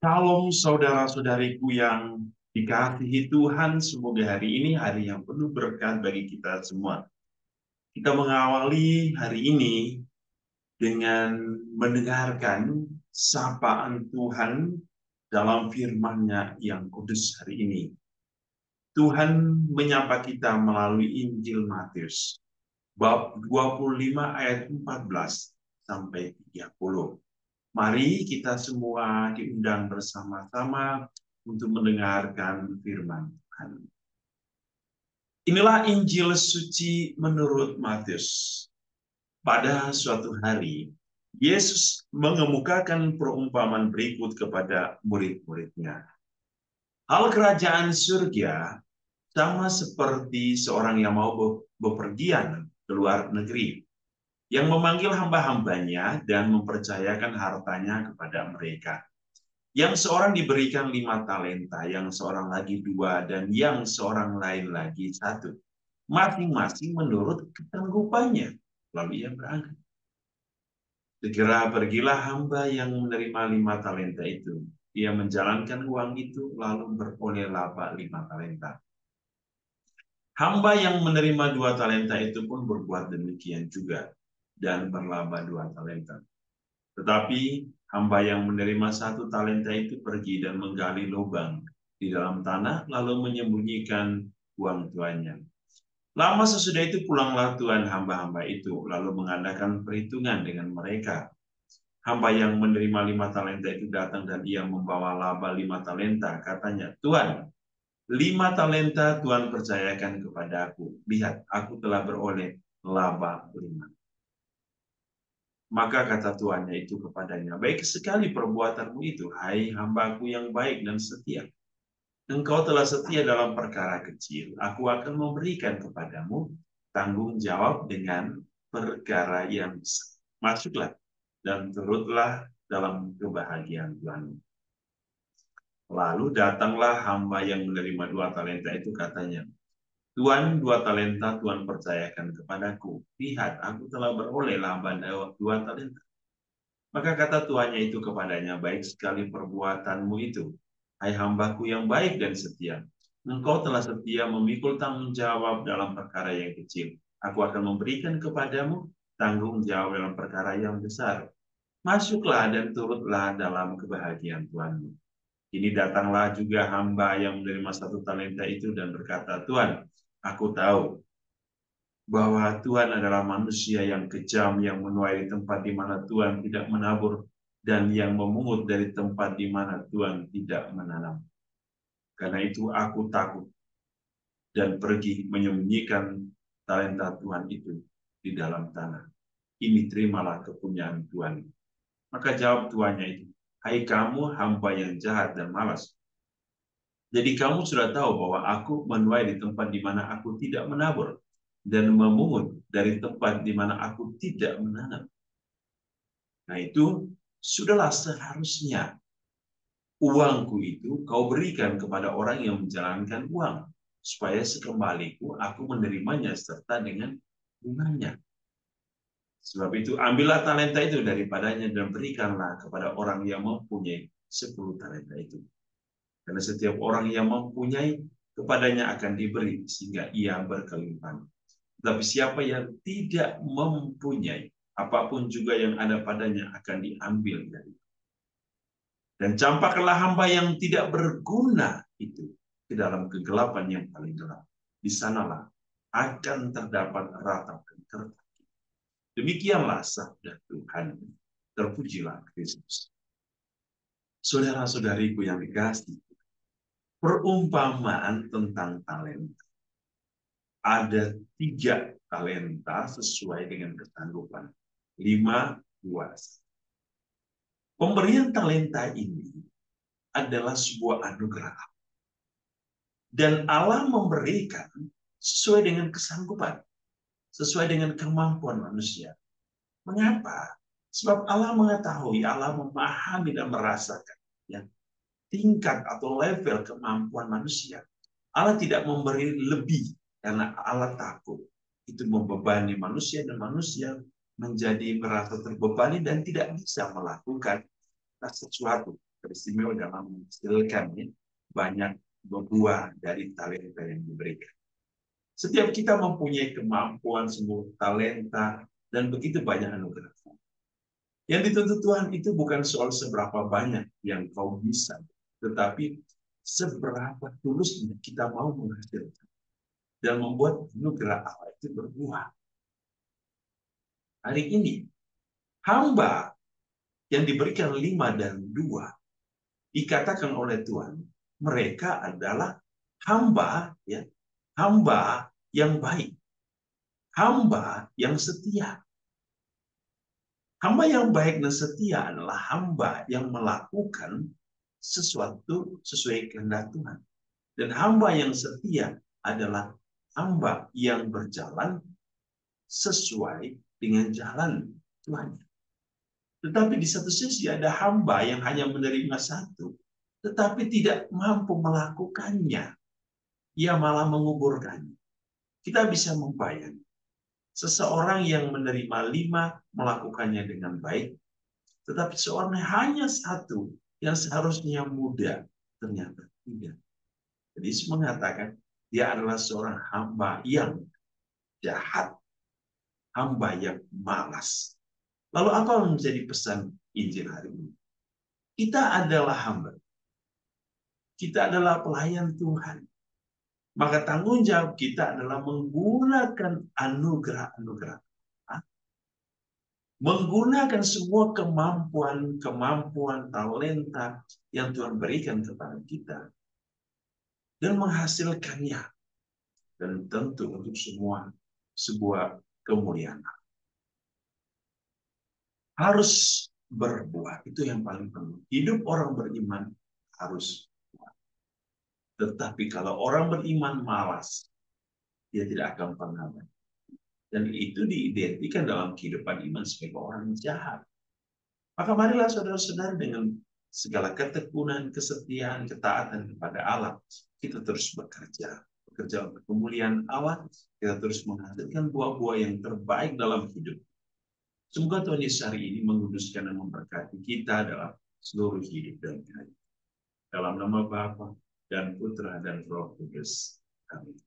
Shalom saudara-saudariku yang dikasihi Tuhan, semoga hari ini hari yang penuh berkat bagi kita semua. Kita mengawali hari ini dengan mendengarkan sapaan Tuhan dalam firman-Nya yang kudus hari ini. Tuhan menyapa kita melalui Injil Matius, bab 25 ayat 14 sampai 30. Mari kita semua diundang bersama-sama untuk mendengarkan firman Tuhan. Inilah Injil suci menurut Matius. Pada suatu hari, Yesus mengemukakan perumpamaan berikut kepada murid-muridnya. Hal kerajaan surga sama seperti seorang yang mau bepergian ke luar negeri, yang memanggil hamba-hambanya dan mempercayakan hartanya kepada mereka. Yang seorang diberikan 5 talenta, yang seorang lagi 2, dan yang seorang lain lagi 1. Masing-masing menurut ketanggupannya. Lalu ia berangkat. Segera pergilah hamba yang menerima 5 talenta itu. Ia menjalankan uang itu, lalu beroleh laba 5 talenta. Hamba yang menerima 2 talenta itu pun berbuat demikian juga, dan berlaba 2 talenta. Tetapi hamba yang menerima 1 talenta itu pergi dan menggali lubang di dalam tanah, lalu menyembunyikan uang tuannya. Lama sesudah itu pulanglah tuan hamba-hamba itu, lalu mengadakan perhitungan dengan mereka. Hamba yang menerima 5 talenta itu datang dan ia membawa laba 5 talenta. Katanya, Tuan, 5 talenta Tuan percayakan kepada aku. Lihat, aku telah beroleh laba 5. Maka kata tuannya itu kepadanya, baik sekali perbuatanmu itu, hai hambaku yang baik dan setia. Engkau telah setia dalam perkara kecil, aku akan memberikan kepadamu tanggung jawab dengan perkara yang besar. Masuklah dan turutlah dalam kebahagiaan Tuhanmu. Lalu datanglah hamba yang menerima 2 talenta itu, katanya, Tuan, 2 talenta Tuan percayakan kepadaku. Lihat, aku telah beroleh laba 2 talenta. Maka kata tuannya itu kepadanya, baik sekali perbuatanmu itu, hai hambaku yang baik dan setia. Engkau telah setia memikul tanggung jawab dalam perkara yang kecil. Aku akan memberikan kepadamu tanggung jawab dalam perkara yang besar. Masuklah dan turutlah dalam kebahagiaan Tuhanmu. Ini datanglah juga hamba yang menerima 1 talenta itu dan berkata, Tuan, aku tahu bahwa Tuhan adalah manusia yang kejam, yang menuai di tempat di mana Tuhan tidak menabur, dan yang memungut dari tempat di mana Tuhan tidak menanam. Karena itu aku takut dan pergi menyembunyikan talenta Tuhan itu di dalam tanah. Ini terimalah kepunyaan Tuhan. Maka jawab tuannya itu, hai kamu hamba yang jahat dan malas. Jadi kamu sudah tahu bahwa aku menuai di tempat di mana aku tidak menabur, dan memungut dari tempat di mana aku tidak menanam. Nah itu, sudahlah seharusnya uangku itu kau berikan kepada orang yang menjalankan uang, supaya sekembaliku aku menerimanya serta dengan bunganya. Sebab itu ambillah talenta itu daripadanya dan berikanlah kepada orang yang mempunyai 10 talenta itu. Karena setiap orang yang mempunyai, kepadanya akan diberi sehingga ia berkelimpahan. Tetapi siapa yang tidak mempunyai, apapun juga yang ada padanya akan diambil dari. Dan campakkanlah hamba yang tidak berguna itu ke dalam kegelapan yang paling gelap. Di sanalah akan terdapat ratap dan kertas. Demikianlah sabda Tuhan. Terpujilah Kristus. Saudara-saudariku yang dikasihi, perumpamaan tentang talenta. Ada 3 talenta sesuai dengan kesanggupan. 5 kuasa. Pemberian talenta ini adalah sebuah anugerah. Dan Allah memberikan sesuai dengan kesanggupan. Sesuai dengan kemampuan manusia. Mengapa? Sebab Allah mengetahui, Allah memahami dan merasakan ya, tingkat atau level kemampuan manusia. Allah tidak memberi lebih karena Allah takut itu membebani manusia dan manusia menjadi merasa terbebani dan tidak bisa melakukan sesuatu. beristimewa dalam menghasilkan banyak buah dari talenta yang diberikan. Setiap kita mempunyai kemampuan, semua talenta, dan begitu banyak anugerah. Yang dituntut Tuhan itu bukan soal seberapa banyak yang kau bisa, tetapi seberapa tulusnya kita mau menghasilkan dan membuat anugerah Allah itu berbuah. Hari ini, hamba yang diberikan 5 dan 2 dikatakan oleh Tuhan, mereka adalah hamba, ya, hamba yang baik, hamba yang setia. Hamba yang baik dan setia adalah hamba yang melakukan sesuatu sesuai kehendak Tuhan. Dan hamba yang setia adalah hamba yang berjalan sesuai dengan jalan Tuhan. Tetapi di satu sisi ada hamba yang hanya menerima satu, tetapi tidak mampu melakukannya. Ia malah menguburkannya. Kita bisa membayangkan seseorang yang menerima 5 melakukannya dengan baik, tetapi seorang hanya satu yang seharusnya muda ternyata tidak. Jadi Yesus mengatakan dia adalah seorang hamba yang jahat, hamba yang malas. Lalu apa yang menjadi pesan Injil hari ini? Kita adalah hamba. Kita adalah pelayan Tuhan. Maka tanggung jawab kita adalah menggunakan anugerah-anugerah. Menggunakan semua kemampuan, talenta yang Tuhan berikan kepada kita. Dan menghasilkannya. Dan tentu untuk semua sebuah kemuliaan. Harus berbuah. Itu yang paling penting. Hidup orang beriman harus berbuah. Tetapi kalau orang beriman malas, dia tidak akan pernah berbuah. Dan itu diidentikan dalam kehidupan iman sebagai orang jahat. Maka marilah saudara-saudara dengan segala ketekunan, kesetiaan, ketaatan kepada Allah, kita terus bekerja untuk kemuliaan Allah, kita terus menghasilkan buah-buah yang terbaik dalam hidup. Semoga Tuhan Yesus hari ini menguduskan dan memberkati kita dalam seluruh hidup dan hidup. Dalam nama Bapa dan Putra dan Roh Kudus. Amin.